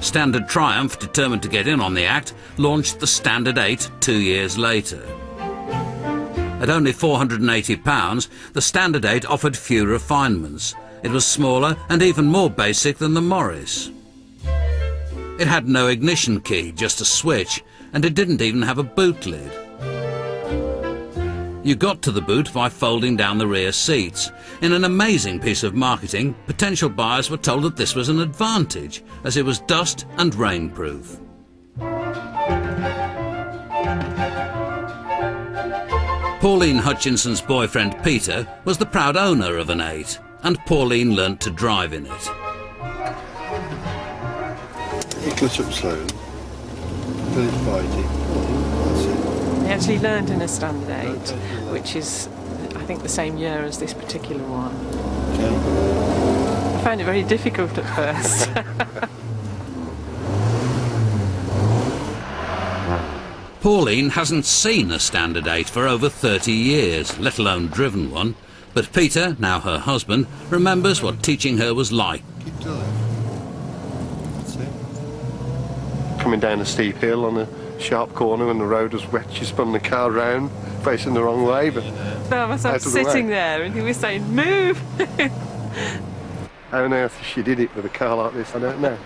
Standard Triumph, determined to get in on the act, launched the Standard 8 2 years later. At only £480, the Standard 8 offered few refinements. It was smaller and even more basic than the Morris. It had no ignition key, just a switch, and it didn't even have a boot lid. You got to the boot by folding down the rear seats. In an amazing piece of marketing, potential buyers were told that this was an advantage, as it was dust and rainproof. Pauline Hutchinson's boyfriend Peter was the proud owner of an 8, and Pauline learnt to drive in it. You clutch up slowly, but it's biting. That's it. He actually learned in a Standard 8, which is, I think, the same year as this particular one. Okay. I found it very difficult at first. Pauline hasn't seen a Standard 8 for over 30 years, let alone driven one. But Peter, now her husband, remembers what teaching her was like. Keep to left. That's it. Coming down a steep hill on a sharp corner when the road was wet, she spun the car round, facing the wrong way, but I found myself sitting there and he was saying, "Move!" How on earth she did it with a car like this, I don't know.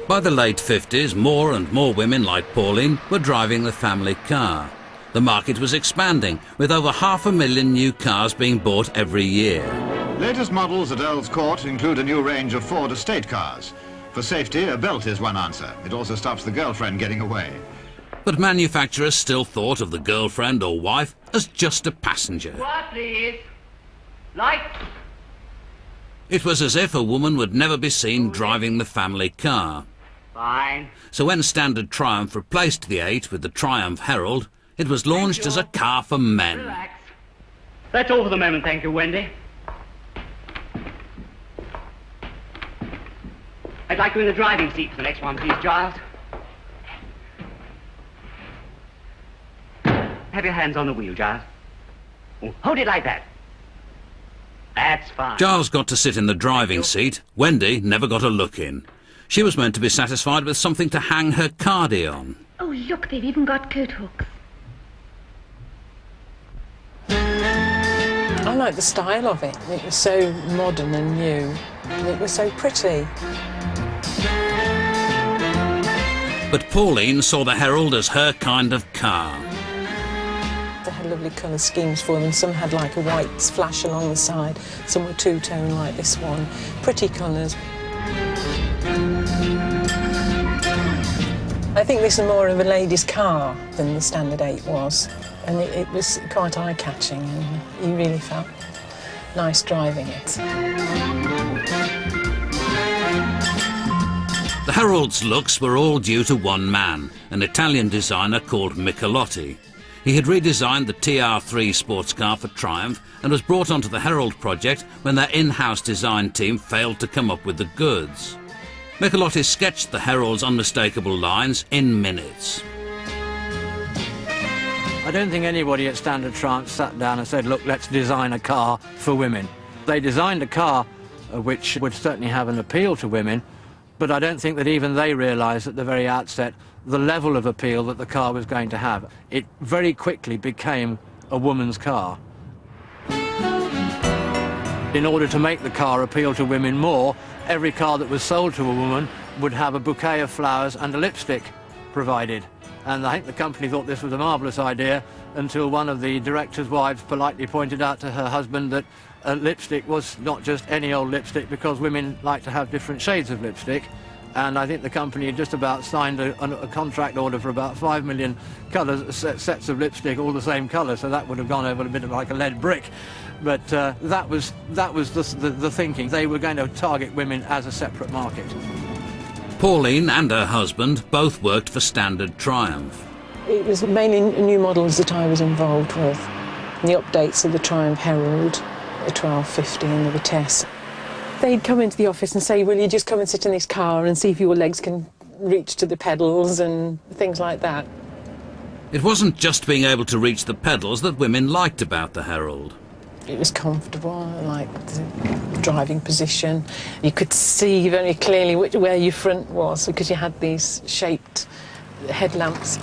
By the late 50s, more and more women like Pauline were driving the family car. The market was expanding, with over 500,000 new cars being bought every year. Latest models at Earl's Court include a new range of Ford estate cars. For safety, a belt is one answer. It also stops the girlfriend getting away. But manufacturers still thought of the girlfriend or wife as just a passenger. What, please? Light. It was as if a woman would never be seen driving the family car. Fine. So when Standard Triumph replaced the 8 with the Triumph Herald, it was launched as a car for men. Relax. That's all for the moment, thank you, Wendy. I'd like you in the driving seat for the next one, please, Giles. Have your hands on the wheel, Giles. Oh, hold it like that. That's fine. Giles got to sit in the driving seat. Wendy never got a look in. She was meant to be satisfied with something to hang her cardie on. Oh, look, they've even got coat hooks. I like the style of it. It was so modern and new. And it was so pretty. But Pauline saw the Herald as her kind of car. They had lovely colour schemes for them. Some had like a white flash along the side. Some were two-tone like this one. Pretty colours. I think this is more of a lady's car than the Standard 8 was. And it was quite eye-catching, and you really felt nice driving it. The Herald's looks were all due to one man, an Italian designer called Michelotti. He had redesigned the TR3 sports car for Triumph and was brought onto the Herald project when their in-house design team failed to come up with the goods. Michelotti sketched the Herald's unmistakable lines in minutes. I don't think anybody at Standard Triumph sat down and said, look, let's design a car for women. They designed a car which would certainly have an appeal to women, but I don't think that even they realised at the very outset the level of appeal that the car was going to have. It very quickly became a woman's car. In order to make the car appeal to women more, every car that was sold to a woman would have a bouquet of flowers and a lipstick provided. And I think the company thought this was a marvellous idea until one of the director's wives politely pointed out to her husband that lipstick was not just any old lipstick, because women like to have different shades of lipstick. And I think the company had just about signed a contract order for about 5 million sets of lipstick, all the same colour, so that would have gone over a bit like a lead brick. But that was the thinking. They were going to target women as a separate market. Pauline and her husband both worked for Standard Triumph. It was mainly new models that I was involved with. The updates of the Triumph Herald, the 1250 and the Vitesse. They'd come into the office and say, will you just come and sit in this car and see if your legs can reach to the pedals and things like that. It wasn't just being able to reach the pedals that women liked about the Herald. It was comfortable, I liked the driving position. You could see very clearly where your front was because you had these shaped headlamps.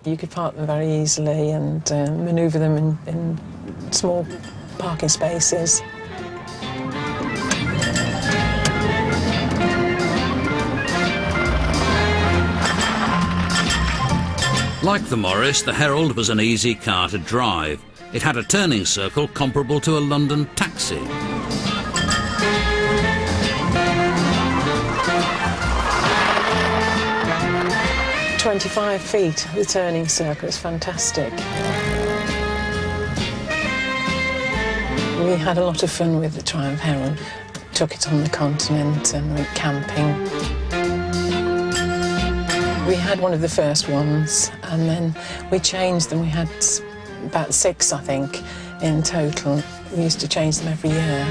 You could park them very easily and manoeuvre them in small parking spaces. Like the Morris, the Herald was an easy car to drive. It had a turning circle comparable to a London taxi. "25 feet, the turning circle, it's fantastic. We had a lot of fun with the Triumph Herald. Took it on the continent and went camping. We had one of the first ones and then we changed them. We had about 6, I think, in total. We used to change them every year.